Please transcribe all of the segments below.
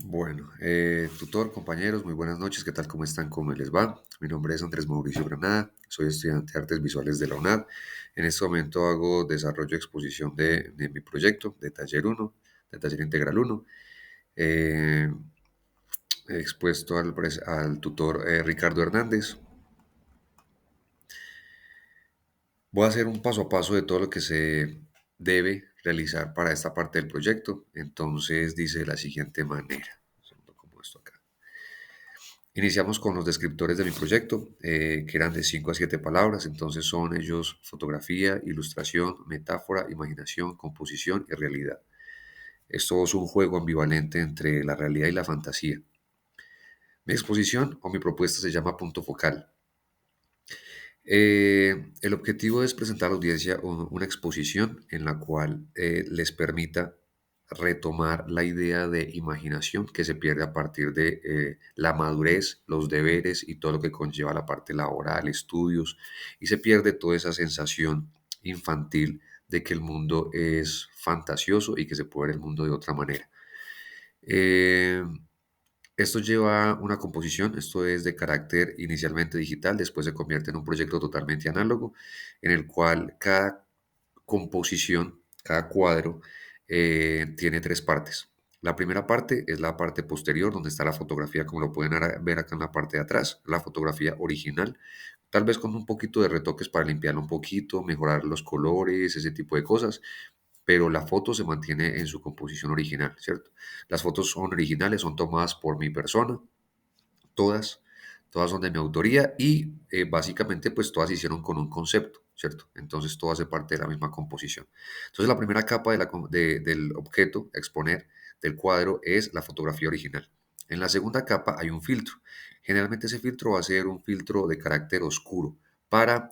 Bueno, tutor, compañeros, muy buenas noches. ¿Qué tal? ¿Cómo están? ¿Cómo les va? Mi nombre es Andrés Mauricio Granada, soy estudiante de Artes Visuales de la UNAD. En este momento hago desarrollo y exposición de mi proyecto de Taller uno, de Taller Integral uno. Eh, He expuesto al tutor Ricardo Hernández. Voy a hacer un paso a paso de todo lo que se debe realizar para esta parte del proyecto. Entonces dice de la siguiente manera. Como esto acá. Iniciamos con los descriptores de mi proyecto, que eran de 5 a 7 palabras, entonces son ellos fotografía, ilustración, metáfora, imaginación, composición y realidad. Esto es un juego ambivalente entre la realidad y la fantasía. Mi exposición o mi propuesta se llama Punto Focal. El objetivo es presentar a la audiencia una exposición en la cual les permita retomar la idea de imaginación que se pierde a partir de la madurez, los deberes y todo lo que conlleva la parte laboral, estudios, y se pierde toda esa sensación infantil de que el mundo es fantasioso y que se puede ver el mundo de otra manera. Eh, Esto lleva una composición, esto es de carácter inicialmente digital, después se convierte en un proyecto totalmente análogo, en el cual cada composición, cada cuadro, tiene tres partes. La primera parte es la parte posterior, donde está la fotografía, como lo pueden ver acá en la parte de atrás, la fotografía original, tal vez con un poquito de retoques para limpiarlo un poquito, mejorar los colores, ese tipo de cosas, pero la foto se mantiene en su composición original, ¿cierto? Las fotos son originales, son tomadas por mi persona, todas, todas son de mi autoría y básicamente pues todas se hicieron con un concepto, ¿cierto? Entonces todo hace parte de la misma composición. Entonces la primera capa del objeto a exponer del cuadro es la fotografía original. En la segunda capa hay un filtro. Generalmente ese filtro va a ser un filtro de carácter oscuro para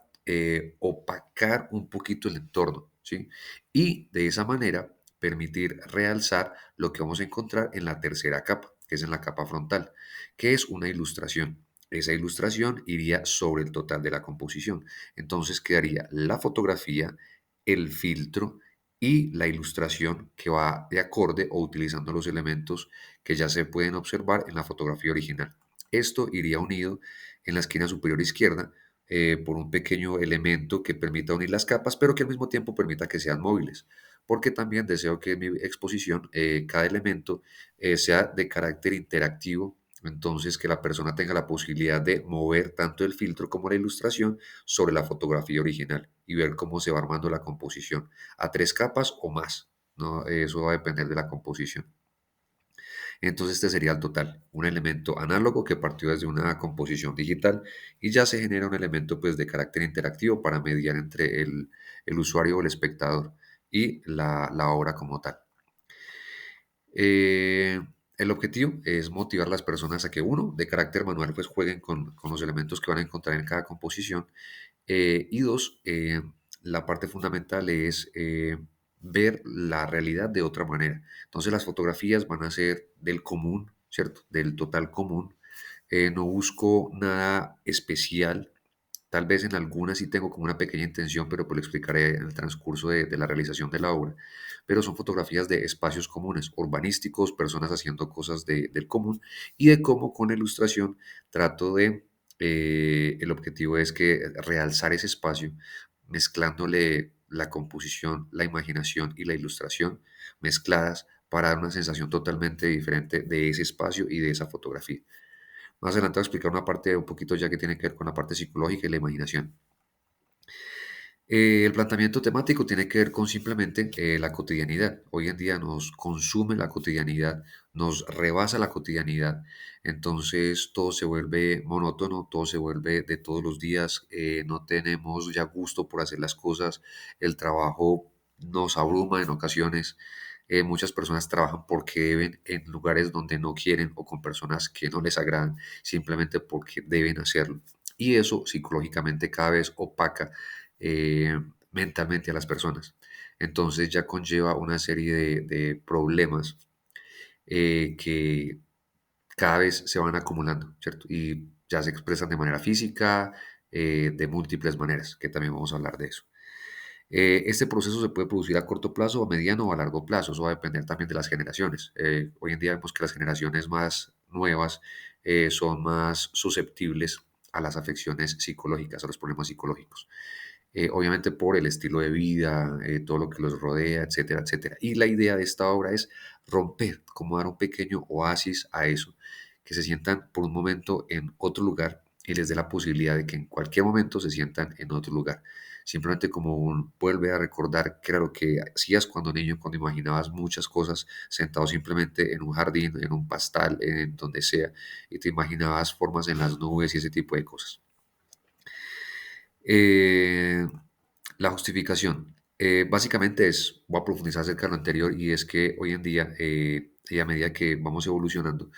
opacar un poquito el entorno, ¿sí? Y de esa manera permitir realzar lo que vamos a encontrar en la tercera capa, que es en la capa frontal, que es una ilustración. Esa ilustración iría sobre el total de la composición. Entonces quedaría la fotografía, el filtro y la ilustración que va de acorde o utilizando los elementos que ya se pueden observar en la fotografía original. Esto iría unido en la esquina superior izquierda por un pequeño elemento que permita unir las capas, pero que al mismo tiempo permita que sean móviles, porque también deseo que en mi exposición cada elemento sea de carácter interactivo, entonces que la persona tenga la posibilidad de mover tanto el filtro como la ilustración sobre la fotografía original y ver cómo se va armando la composición a tres capas o más, ¿no? Eso va a depender de la composición. Entonces este sería el total, un elemento análogo que partió desde una composición digital y ya se genera un elemento pues de carácter interactivo para mediar entre el usuario o el espectador y la obra como tal. Eh, el objetivo es motivar a las personas a que uno, de carácter manual, pues jueguen con los elementos que van a encontrar en cada composición. Y dos, la parte fundamental es ver la realidad de otra manera. Entonces las fotografías van a ser del común, ¿cierto? Del total común. No busco nada especial. Tal vez en algunas sí tengo como una pequeña intención, pero pues lo explicaré en el transcurso de la realización de la obra. Pero son fotografías de espacios comunes, urbanísticos, personas haciendo cosas del común y de cómo con ilustración trato de, el objetivo es que realzar ese espacio mezclándole la composición, la imaginación y la ilustración mezcladas para dar una sensación totalmente diferente de ese espacio y de esa fotografía. Más adelante voy a explicar una parte un poquito ya que tiene que ver con la parte psicológica y la imaginación. El planteamiento temático tiene que ver con simplemente la cotidianidad. Hoy en día nos consume la cotidianidad, nos rebasa la cotidianidad, entonces todo se vuelve monótono, todo se vuelve de todos los días, no tenemos ya gusto por hacer las cosas, el trabajo nos abruma en ocasiones, muchas personas trabajan porque deben en lugares donde no quieren o con personas que no les agradan, simplemente porque deben hacerlo. Y eso psicológicamente cada vez opaca eh, mentalmente a las personas. Entonces ya conlleva una serie de problemas que cada vez se van acumulando, ¿cierto? Y ya se expresan de manera física, de múltiples maneras, que también vamos a hablar de eso. Este proceso se puede producir a corto plazo, a mediano o a largo plazo. Eso va a depender también de las generaciones. Hoy en día vemos que las generaciones más nuevas son más susceptibles a las afecciones psicológicas, a los problemas psicológicos. Obviamente por el estilo de vida, todo lo que los rodea, etcétera, etcétera. Y la idea de esta obra es romper, como dar un pequeño oasis a eso, que se sientan por un momento en otro lugar y les dé la posibilidad de que en cualquier momento se sientan en otro lugar. Simplemente como un vuelve a recordar qué era lo que hacías cuando niño, cuando imaginabas muchas cosas sentado simplemente en un jardín, en un pastal, en donde sea, y te imaginabas formas en las nubes y ese tipo de cosas. Eh, la justificación. Básicamente voy a profundizar acerca de lo anterior y es que hoy en día, y a medida que vamos evolucionando,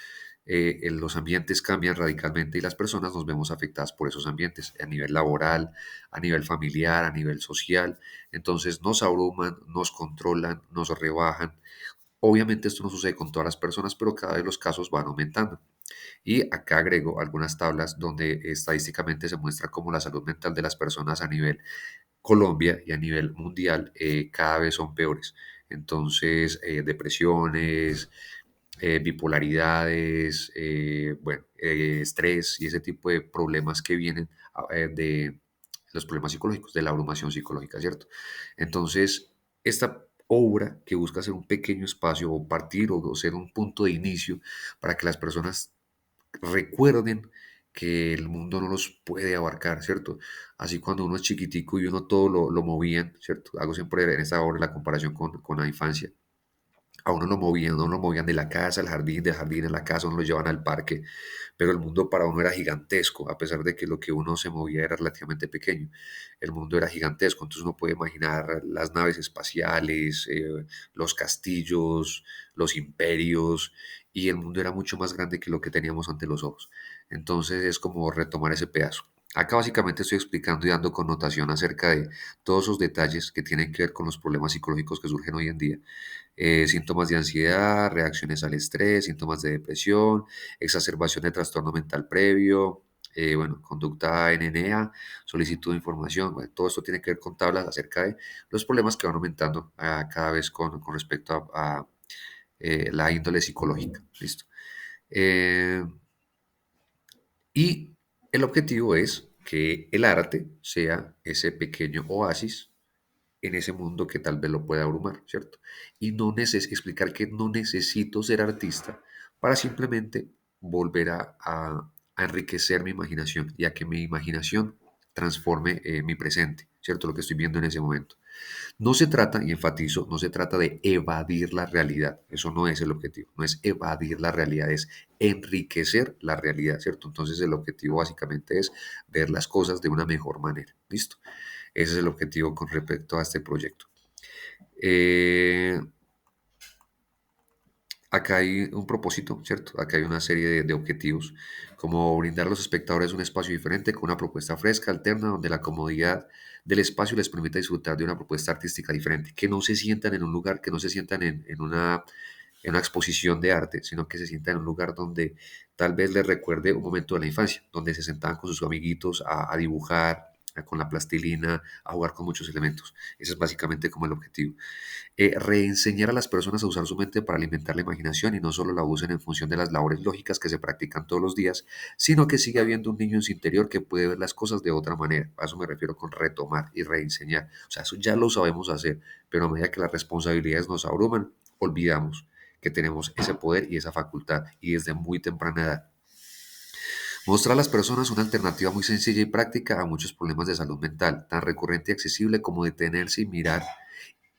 los ambientes cambian radicalmente y las personas nos vemos afectadas por esos ambientes a nivel laboral, a nivel familiar, a nivel social. Entonces nos abruman, nos controlan, nos rebajan. Obviamente esto no sucede con todas las personas, pero cada vez los casos van aumentando. Y acá agrego algunas tablas donde estadísticamente se muestra cómo la salud mental de las personas a nivel Colombia y a nivel mundial cada vez son peores. Entonces, depresiones, bipolaridades, bueno, estrés y ese tipo de problemas que vienen de los problemas psicológicos, de la abrumación psicológica, ¿cierto? Entonces, esta obra que busca ser un pequeño espacio o partir o ser un punto de inicio para que las personas recuerden que el mundo no los puede abarcar, ¿cierto? Así cuando uno es chiquitico y uno todo lo movían, ¿cierto? Hago siempre en esta hora la comparación con la infancia. A uno lo movían de la casa al jardín, del jardín a la casa, uno lo llevaban al parque, pero el mundo para uno era gigantesco, a pesar de que lo que uno se movía era relativamente pequeño. El mundo era gigantesco, entonces uno puede imaginar las naves espaciales, los castillos, los imperios, y el mundo era mucho más grande que lo que teníamos ante los ojos. Entonces es como retomar ese pedazo. Acá básicamente estoy explicando y dando connotación acerca de todos esos detalles que tienen que ver con los problemas psicológicos que surgen hoy en día, síntomas de ansiedad, reacciones al estrés, síntomas de depresión, exacerbación de trastorno mental previo, bueno, conducta NNA, solicitud de información. Bueno, todo esto tiene que ver con tablas acerca de los problemas que van aumentando cada vez con respecto a la índole psicológica. ¿Listo? Eh, y el objetivo es que el arte sea ese pequeño oasis en ese mundo que tal vez lo pueda abrumar, ¿cierto? Y no explicar que no necesito ser artista para simplemente volver a enriquecer mi imaginación y a que mi imaginación transforme mi presente, ¿cierto? Lo que estoy viendo en ese momento. No se trata, y enfatizo, no se trata de evadir la realidad. Eso no es el objetivo. No es evadir la realidad, es enriquecer la realidad, ¿cierto? Entonces el objetivo básicamente es ver las cosas de una mejor manera. ¿Listo? Ese es el objetivo con respecto a este proyecto. Eh, Acá hay un propósito, ¿cierto? Acá hay una serie de objetivos, como brindar a los espectadores un espacio diferente con una propuesta fresca, alterna, donde la comodidad del espacio les permita disfrutar de una propuesta artística diferente, que no se sientan en un lugar, que no se sientan en una exposición de arte, sino que se sientan en un lugar donde tal vez les recuerde un momento de la infancia, donde se sentaban con sus amiguitos a dibujar, con la plastilina, a jugar con muchos elementos. Ese es básicamente como el objetivo. Reenseñar a las personas a usar su mente para alimentar la imaginación y no solo la usen en función de las labores lógicas que se practican todos los días, sino que sigue habiendo un niño en su interior que puede ver las cosas de otra manera. A eso me refiero con retomar y reenseñar. O sea, eso ya lo sabemos hacer, pero a medida que las responsabilidades nos abruman, olvidamos que tenemos ese poder y esa facultad y desde muy temprana edad. Mostrar a las personas una alternativa muy sencilla y práctica a muchos problemas de salud mental, tan recurrente y accesible como detenerse y mirar,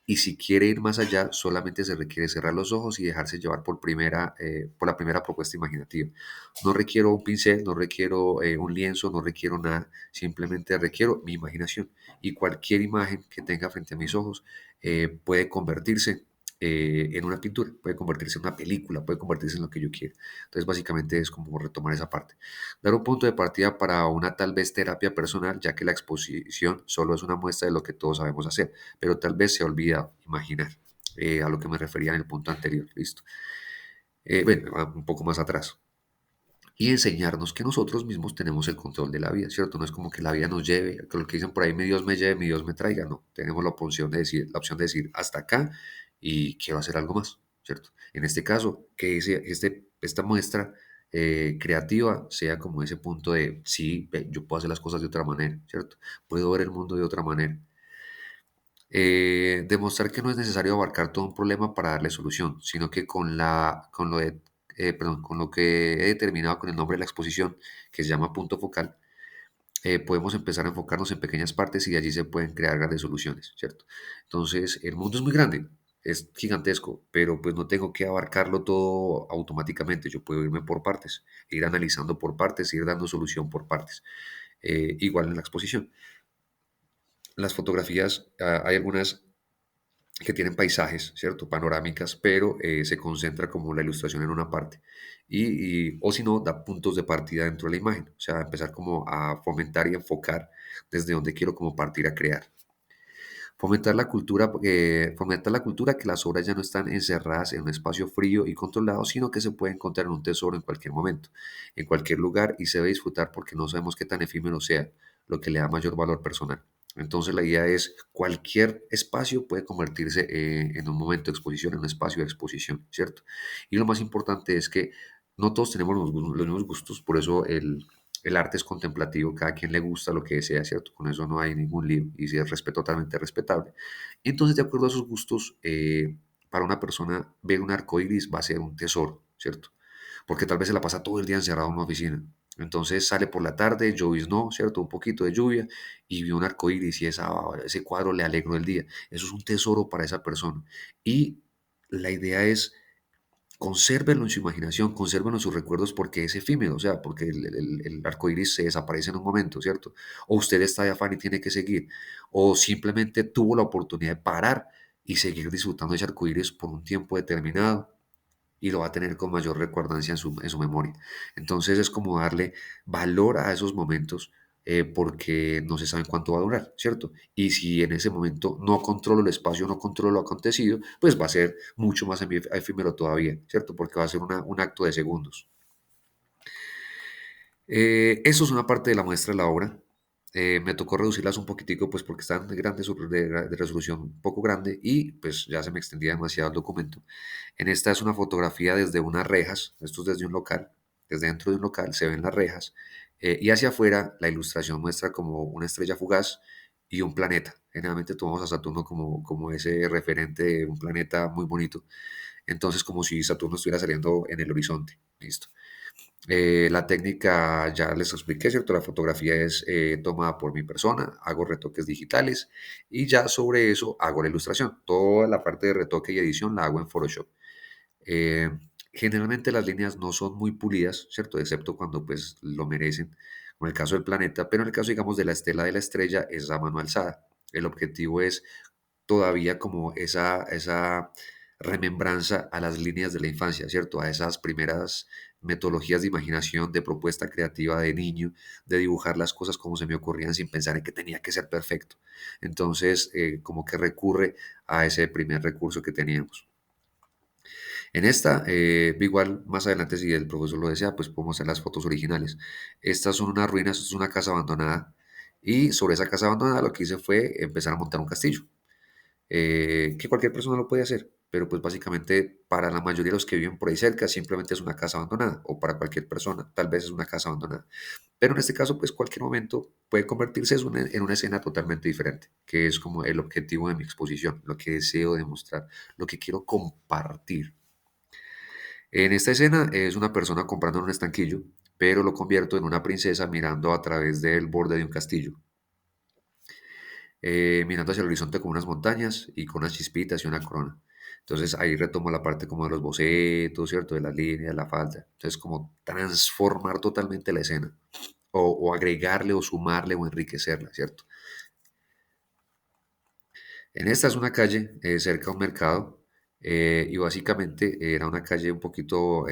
y si quiere ir más allá, solamente se requiere cerrar los ojos y dejarse llevar por la primera propuesta imaginativa. No requiero un pincel, no requiero un lienzo, no requiero nada, simplemente requiero mi imaginación. Y cualquier imagen que tenga frente a mis ojos puede convertirse en una pintura, puede convertirse en una película, puede convertirse en lo que yo quiera. Entonces, básicamente es como retomar esa parte. Dar un punto de partida para una tal vez terapia personal, ya que la exposición solo es una muestra de lo que todos sabemos hacer, pero tal vez se olvida imaginar, a lo que me refería en el punto anterior, ¿listo? Bueno, un poco más atrás. y enseñarnos que nosotros mismos tenemos el control de la vida, ¿cierto? No es como que la vida nos lleve, que lo que dicen por ahí, mi Dios me lleve, mi Dios me traiga, no. Tenemos la opción de decir hasta acá y quiero hacer algo más, ¿cierto? En este caso, que esta muestra creativa sea como ese punto de, sí, ve, yo puedo hacer las cosas de otra manera, ¿cierto? Puedo ver el mundo de otra manera. Demostrar que no es necesario abarcar todo un problema para darle solución, sino que con lo que he determinado con el nombre de la exposición, que se llama punto focal, podemos empezar a enfocarnos en pequeñas partes y de allí se pueden crear grandes soluciones, ¿cierto? Entonces, el mundo es muy grande, es gigantesco, pero pues no tengo que abarcarlo todo automáticamente, yo puedo irme por partes, ir analizando por partes, ir dando solución por partes. Igual en la exposición. Las fotografías, hay algunas que tienen paisajes, ¿cierto? Panorámicas, pero se concentra como la ilustración en una parte. O si no, da puntos de partida dentro de la imagen. O sea, empezar como a fomentar y enfocar desde donde quiero como partir a crear. Fomentar la cultura que las obras ya no están encerradas en un espacio frío y controlado, sino que se puede encontrar en un tesoro en cualquier momento, en cualquier lugar y se debe disfrutar porque no sabemos qué tan efímero sea, lo que le da mayor valor personal. Entonces la idea es cualquier espacio puede convertirse en un momento de exposición, en un espacio de exposición, ¿cierto? Y lo más importante es que no todos tenemos los mismos gustos, por eso el arte es contemplativo, cada quien le gusta lo que desea, ¿cierto? Con eso no hay ningún lío y si es totalmente respetable. Entonces, de acuerdo a sus gustos, para una persona ver un arco iris va a ser un tesoro, ¿cierto? Porque tal vez se la pasa todo el día encerrado en una oficina. Entonces sale por la tarde, lloviznó, ¿cierto? Un poquito de lluvia y vio un arco iris y ese cuadro le alegró el día. Eso es un tesoro para esa persona. Y la idea es consérvenlo en su imaginación, consérvenlo en sus recuerdos porque es efímero, o sea, porque el arco iris se desaparece en un momento, ¿cierto? O usted está de afán y tiene que seguir, o simplemente tuvo la oportunidad de parar y seguir disfrutando ese arco iris por un tiempo determinado y lo va a tener con mayor recordancia en su memoria. Entonces es como darle valor a esos momentos porque no se sabe cuánto va a durar, ¿cierto? Y si en ese momento no controlo el espacio, no controlo lo acontecido, pues va a ser mucho más efímero todavía, ¿cierto? Porque va a ser un acto de segundos. Eso es una parte de la muestra de la obra. Me tocó reducirlas un poquitico, pues porque están grandes, de resolución un poco grande y pues ya se me extendía demasiado el documento. En esta es una fotografía desde unas rejas, esto es desde un local, desde dentro de un local se ven las rejas y hacia afuera la ilustración muestra como una estrella fugaz y un planeta. Generalmente tomamos a Saturno como ese referente de un planeta muy bonito, entonces como si Saturno estuviera saliendo en el horizonte. Listo. La técnica ya les expliqué, ¿cierto? La fotografía es tomada por mi persona, hago retoques digitales y ya sobre eso hago la ilustración. Toda la parte de retoque y edición la hago en Photoshop. Eh, Generalmente las líneas no son muy pulidas, ¿cierto? Excepto cuando pues lo merecen, como en el caso del planeta, pero en el caso, digamos, de la estela de la estrella es a mano alzada. El objetivo es todavía como esa remembranza a las líneas de la infancia, ¿cierto? A esas primeras metodologías de imaginación, de propuesta creativa de niño, de dibujar las cosas como se me ocurrían sin pensar en que tenía que ser perfecto. Entonces, como que recurre a ese primer recurso que teníamos. En esta, igual más adelante, si el profesor lo desea, pues podemos hacer las fotos originales. Estas son unas ruinas, esto es una casa abandonada. Y sobre esa casa abandonada lo que hice fue empezar a montar un castillo, que cualquier persona lo puede hacer, pero pues básicamente para la mayoría de los que viven por ahí cerca simplemente es una casa abandonada, o para cualquier persona tal vez es una casa abandonada. Pero en este caso, pues cualquier momento puede convertirse en una escena totalmente diferente, que es como el objetivo de mi exposición, lo que deseo demostrar, lo que quiero compartir. En esta escena es una persona comprando un estanquillo, pero lo convierto en una princesa mirando a través del borde de un castillo, mirando hacia el horizonte con unas montañas y con unas chispitas y una corona. Entonces ahí retomo la parte como de los bocetos, ¿cierto? De las líneas, la falda. Entonces como transformar totalmente la escena o agregarle o sumarle o enriquecerla, ¿cierto? En esta es una calle cerca a un mercado y básicamente era una calle un poquito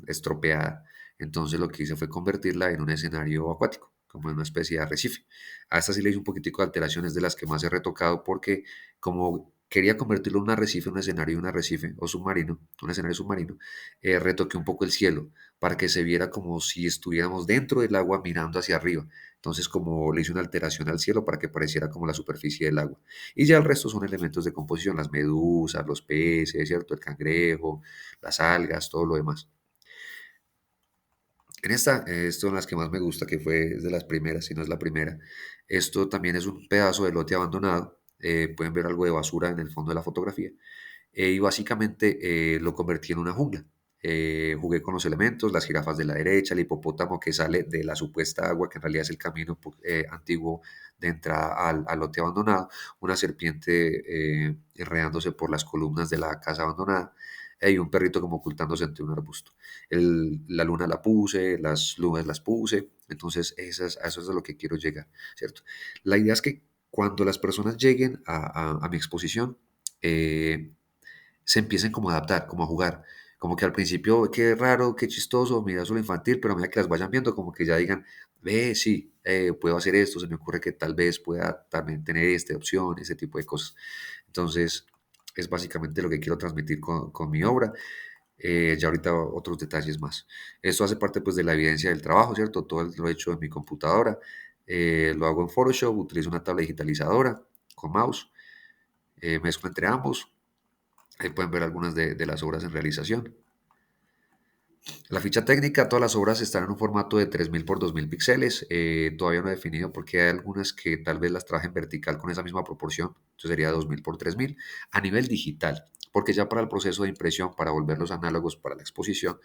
estropeada. Entonces lo que hice fue convertirla en un escenario acuático, como en una especie de arrecife. A esta sí le hice un poquitico de alteraciones de las que más he retocado porque como quería convertirlo en un arrecife, un escenario de un arrecife o submarino, un escenario submarino, retoqué un poco el cielo para que se viera como si estuviéramos dentro del agua mirando hacia arriba. Entonces, como le hice una alteración al cielo para que pareciera como la superficie del agua. Y ya el resto son elementos de composición, las medusas, los peces, ¿cierto? El cangrejo, las algas, todo lo demás. En esta, esto es las que más me gusta, que fue de las primeras, si no es la primera. Esto también es un pedazo de lote abandonado. Pueden ver algo de basura en el fondo de la fotografía. Y básicamente lo convertí en una jungla. Jugué con los elementos, las jirafas de la derecha, el hipopótamo que sale de la supuesta agua, que en realidad es el camino antiguo de entrada al lote abandonado, una serpiente enredándose por las columnas de la casa abandonada, y un perrito como ocultándose entre un arbusto. La luna la puse, las nubes las puse, entonces a eso es a lo que quiero llegar, ¿cierto? La idea es que cuando las personas lleguen a mi exposición, eh, se empiecen como a adaptar, como a jugar. Como que al principio, qué raro, qué chistoso, mira, solo infantil, pero a medida que las vayan viendo, como que ya digan, ve, sí, puedo hacer esto, se me ocurre que tal vez pueda también tener esta opción, ese tipo de cosas. Entonces, es básicamente lo que quiero transmitir con mi obra. Ya ahorita otros detalles más. Esto hace parte pues de la evidencia del trabajo, ¿cierto? Todo lo he hecho en mi computadora. Lo hago en Photoshop, utilizo una tabla digitalizadora con mouse, mezclo entre ambos. Ahí pueden ver algunas de las obras en realización. La ficha técnica, todas las obras están en un formato de 3000 por 2000 píxeles. Todavía no he definido porque hay algunas que tal vez las traje en vertical con esa misma proporción. Entonces sería 2000 por 3000 a nivel digital. Porque ya para el proceso de impresión, para volverlos análogos para la exposición,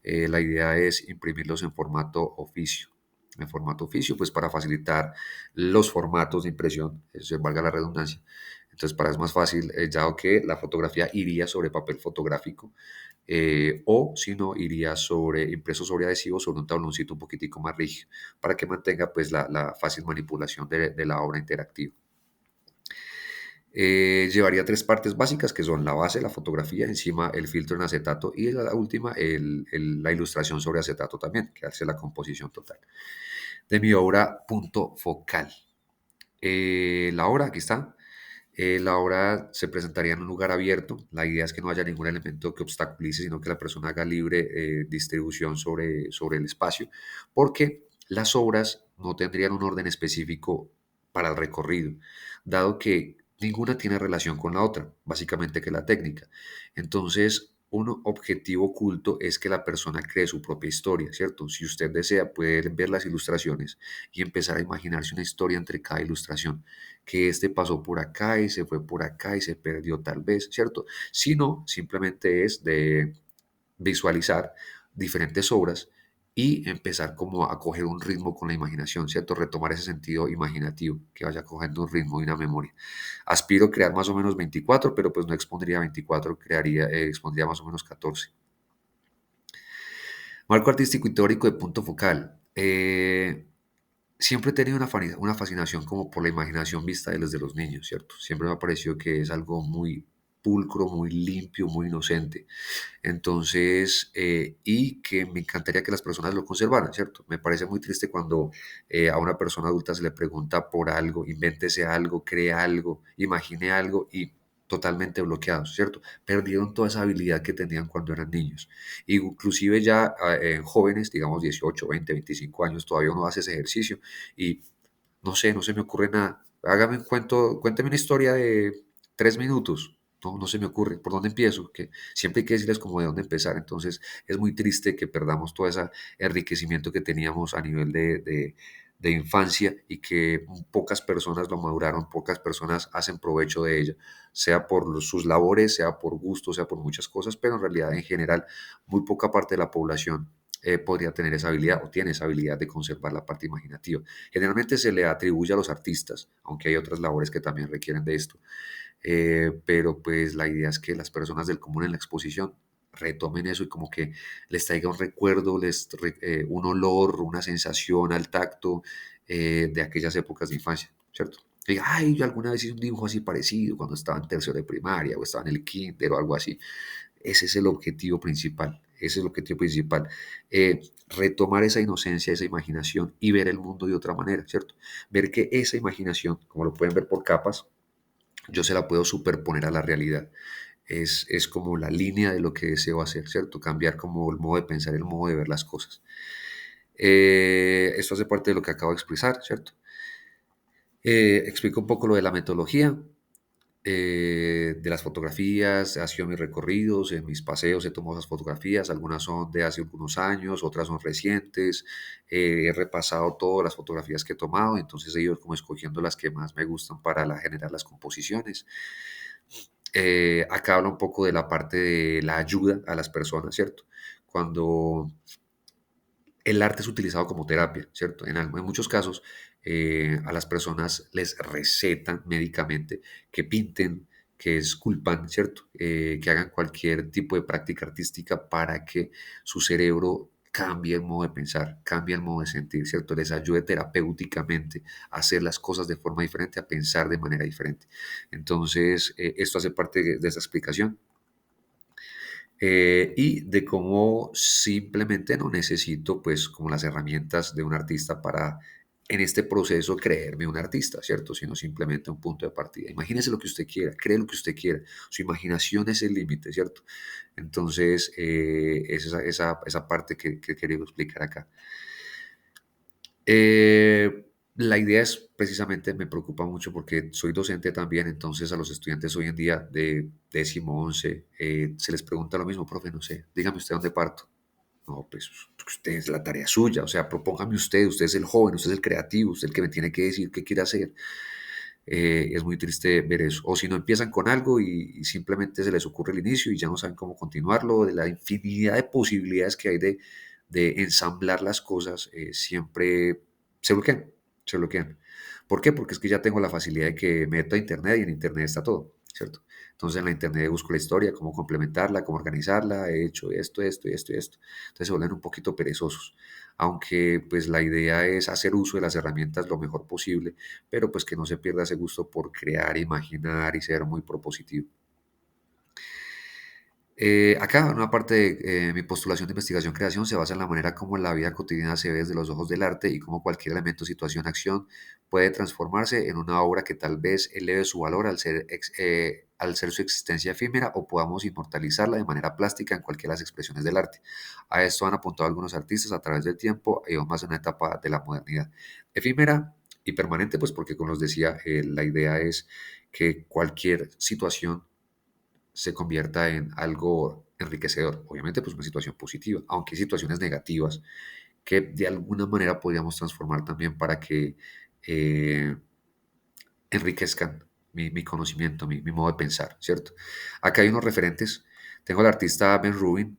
la idea es imprimirlos en formato oficio. En formato oficio, pues para facilitar los formatos de impresión, eso valga la redundancia. Entonces, para es más fácil, ya que la fotografía iría sobre papel fotográfico, o si no, iría sobre impreso sobre adhesivo sobre un tabloncito un poquitico más rígido para que mantenga pues la fácil manipulación de la obra interactiva. Llevaría tres partes básicas que son la base, la fotografía, encima el filtro en acetato y la última la ilustración sobre acetato también, que hace la composición total. De mi obra Punto Focal. La obra, aquí está. La obra se presentaría en un lugar abierto. La idea es que no haya ningún elemento que obstaculice, sino que la persona haga libre distribución sobre el espacio, porque las obras no tendrían un orden específico para el recorrido, dado que ninguna tiene relación con la otra, básicamente que la técnica. Entonces, un objetivo oculto es que la persona cree su propia historia, ¿cierto? Si usted desea, puede ver las ilustraciones y empezar a imaginarse una historia entre cada ilustración, que este pasó por acá y se fue por acá y se perdió tal vez, ¿cierto? Si no, simplemente es de visualizar diferentes obras y empezar como a coger un ritmo con la imaginación, ¿cierto? Retomar ese sentido imaginativo, que vaya cogiendo un ritmo y una memoria. Aspiro a crear más o menos 24, pero pues no expondría 24, expondría más o menos 14. Marco artístico y teórico de punto focal. Siempre he tenido una fascinación como por la imaginación vista desde los niños, ¿cierto? Siempre me ha parecido que es algo muy pulcro, muy limpio, muy inocente. Entonces, y que me encantaría que las personas lo conservaran, ¿cierto? Me parece muy triste cuando a una persona adulta se le pregunta por algo, invéntese algo, crea algo, imagine algo y totalmente bloqueados, ¿cierto? Perdieron toda esa habilidad que tenían cuando eran niños. Inclusive ya jóvenes, digamos 18, 20, 25 años, todavía uno hace ese ejercicio y no sé, no se me ocurre nada. Hágame un cuento, cuénteme una historia de 3 minutos. No, no se me ocurre. ¿Por dónde empiezo? Que siempre hay que decirles como de dónde empezar. Entonces es muy triste que perdamos todo ese enriquecimiento que teníamos a nivel de infancia y que pocas personas lo maduraron, pocas personas hacen provecho de ella, sea por sus labores, sea por gusto, sea por muchas cosas, pero en realidad en general muy poca parte de la población podría tener esa habilidad o tiene esa habilidad de conservar la parte imaginativa. Generalmente se le atribuye a los artistas, aunque hay otras labores que también requieren de esto. Pero pues la idea es que las personas del común en la exposición retomen eso y como que les traiga un recuerdo, un olor, una sensación al tacto de aquellas épocas de infancia, ¿cierto? Que diga, ay, yo alguna vez hice un dibujo así parecido cuando estaba en tercero de primaria o estaba en el kinder o algo así. Ese es el objetivo principal. Ese es el objetivo principal. Retomar esa inocencia, esa imaginación y ver el mundo de otra manera, ¿cierto? Ver que esa imaginación, como lo pueden ver por capas, yo se la puedo superponer a la realidad. Es como la línea de lo que deseo hacer, ¿cierto? Cambiar como el modo de pensar, el modo de ver las cosas. Esto hace parte de lo que acabo de expresar, ¿cierto? Explico un poco lo de la metodología, de las fotografías, he sido mis recorridos, en mis paseos he tomado esas fotografías, algunas son de hace algunos años, otras son recientes, he repasado todas las fotografías que he tomado, entonces he ido como escogiendo las que más me gustan para generar las composiciones. Acá habla un poco de la parte de la ayuda a las personas, ¿cierto? Cuando el arte es utilizado como terapia, ¿cierto? En muchos casos a las personas les recetan médicamente que pinten, que esculpan, ¿cierto? Que hagan cualquier tipo de práctica artística para que su cerebro cambie el modo de pensar, cambie el modo de sentir, ¿cierto? Les ayude terapéuticamente a hacer las cosas de forma diferente, a pensar de manera diferente. Entonces, esto hace parte de esa explicación y de cómo simplemente no necesito pues como las herramientas de un artista para en este proceso creerme un artista, ¿cierto? Sino simplemente un punto de partida. Imagínese lo que usted quiera, cree lo que usted quiera. Su imaginación es el límite, ¿cierto? Entonces, es esa parte que quería explicar acá. La idea es precisamente, me preocupa mucho porque soy docente también, entonces a los estudiantes hoy en día de décimo, once, se les pregunta lo mismo, profe, no sé, dígame usted dónde parto. No, pues usted es la tarea suya, o sea, propóngame usted es el joven, usted es el creativo, usted es el que me tiene que decir qué quiere hacer. Es muy triste ver eso. O si no empiezan con algo y simplemente se les ocurre el inicio y ya no saben cómo continuarlo, de la infinidad de posibilidades que hay de ensamblar las cosas, siempre se bloquean, se bloquean. ¿Por qué? Porque es que ya tengo la facilidad de que me meto a internet y en internet está todo, ¿cierto? Entonces en la internet busco la historia, cómo complementarla, cómo organizarla, he hecho esto, esto y esto y esto. Entonces se vuelven un poquito perezosos, aunque pues la idea es hacer uso de las herramientas lo mejor posible, pero pues que no se pierda ese gusto por crear, imaginar y ser muy propositivo. Acá, una parte de mi postulación de investigación-creación se basa en la manera como la vida cotidiana se ve desde los ojos del arte y cómo cualquier elemento, situación, acción puede transformarse en una obra que tal vez eleve su valor al ser su existencia efímera o podamos inmortalizarla de manera plástica en cualquiera de las expresiones del arte. A esto han apuntado algunos artistas a través del tiempo y aún más en una etapa de la modernidad. Efímera y permanente, pues porque como os decía, la idea es que cualquier situación se convierta en algo enriquecedor. Obviamente, pues una situación positiva, aunque hay situaciones negativas que de alguna manera podríamos transformar también para que eh, enriquezcan mi conocimiento, mi modo de pensar, ¿cierto? Acá hay unos referentes. Tengo al artista Ben Rubin,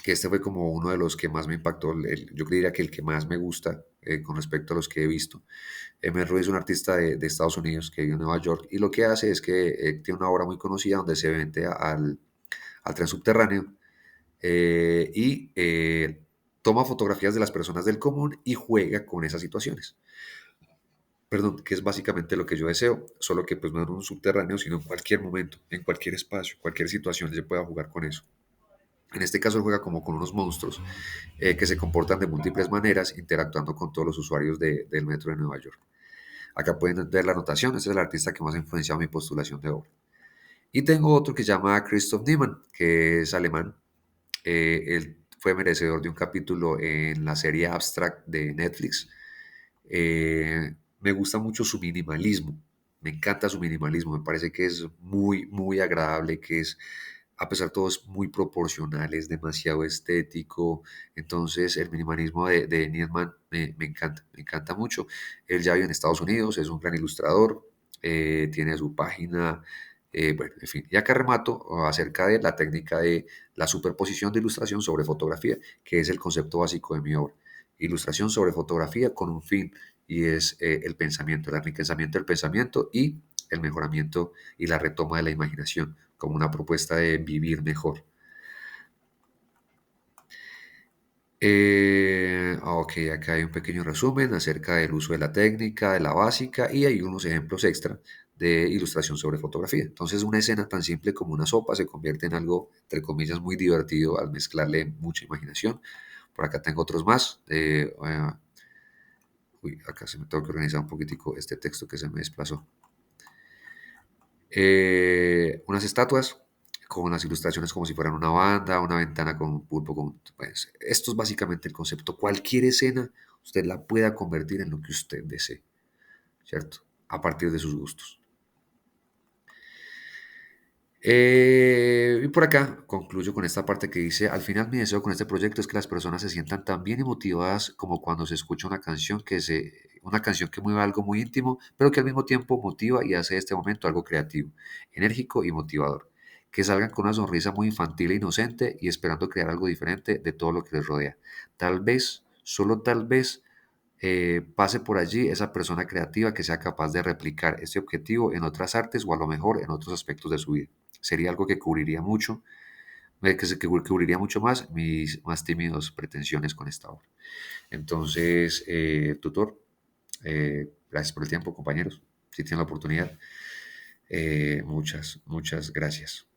que este fue como uno de los que más me impactó, yo diría que el que más me gusta con respecto a los que he visto. Ben Rubin es un artista de Estados Unidos que vive en Nueva York y lo que hace es que tiene una obra muy conocida donde se vende al tren subterráneo y toma fotografías de las personas del común y juega con esas situaciones. Perdón, que es básicamente lo que yo deseo, solo que pues no en un subterráneo, sino en cualquier momento, en cualquier espacio, cualquier situación se pueda jugar con eso. En este caso él juega como con unos monstruos que se comportan de múltiples maneras, interactuando con todos los usuarios del metro de Nueva York. Acá pueden ver la anotación, este es el artista que más ha influenciado mi postulación de obra. Y tengo otro que se llama Christoph Niemann, que es alemán. Él fue merecedor de un capítulo en la serie Abstract de Netflix. Me gusta mucho su minimalismo, me encanta su minimalismo, me parece que es muy, muy agradable, que es, a pesar de todo, es muy proporcional, es demasiado estético. Entonces, el minimalismo de Niemann me encanta mucho. Él ya vive en Estados Unidos, es un gran ilustrador, tiene su página. Bueno, en fin, y acá remato acerca de la técnica de la superposición de ilustración sobre fotografía, que es el concepto básico de mi obra. Ilustración sobre fotografía con un fin y es el pensamiento, el enriquecimiento del pensamiento y el mejoramiento y la retoma de la imaginación como una propuesta de vivir mejor. Ok, acá hay un pequeño resumen acerca del uso de la técnica, de la básica y hay unos ejemplos extra de ilustración sobre fotografía. Entonces, una escena tan simple como una sopa se convierte en algo, entre comillas, muy divertido al mezclarle mucha imaginación. Por acá tengo otros más. Uy, acá se me tengo que organizar un poquitico este texto que se me desplazó. Unas estatuas con las ilustraciones como si fueran una banda, una ventana con un pulpo. Pues, esto es básicamente el concepto. Cualquier escena usted la pueda convertir en lo que usted desee, ¿cierto? A partir de sus gustos. Y por acá concluyo con esta parte que dice, al final mi deseo con este proyecto es que las personas se sientan tan bien y motivadas como cuando se escucha una canción que mueve algo muy íntimo, pero que al mismo tiempo motiva y hace de este momento algo creativo, enérgico y motivador. Que salgan con una sonrisa muy infantil e inocente y esperando crear algo diferente de todo lo que les rodea. Tal vez, solo tal vez, pase por allí esa persona creativa que sea capaz de replicar este objetivo en otras artes o a lo mejor en otros aspectos de su vida. Sería algo que cubriría mucho, cubriría mucho más mis más tímidos pretensiones con esta obra. Entonces, tutor, gracias por el tiempo, compañeros. Si tienen la oportunidad, muchas gracias.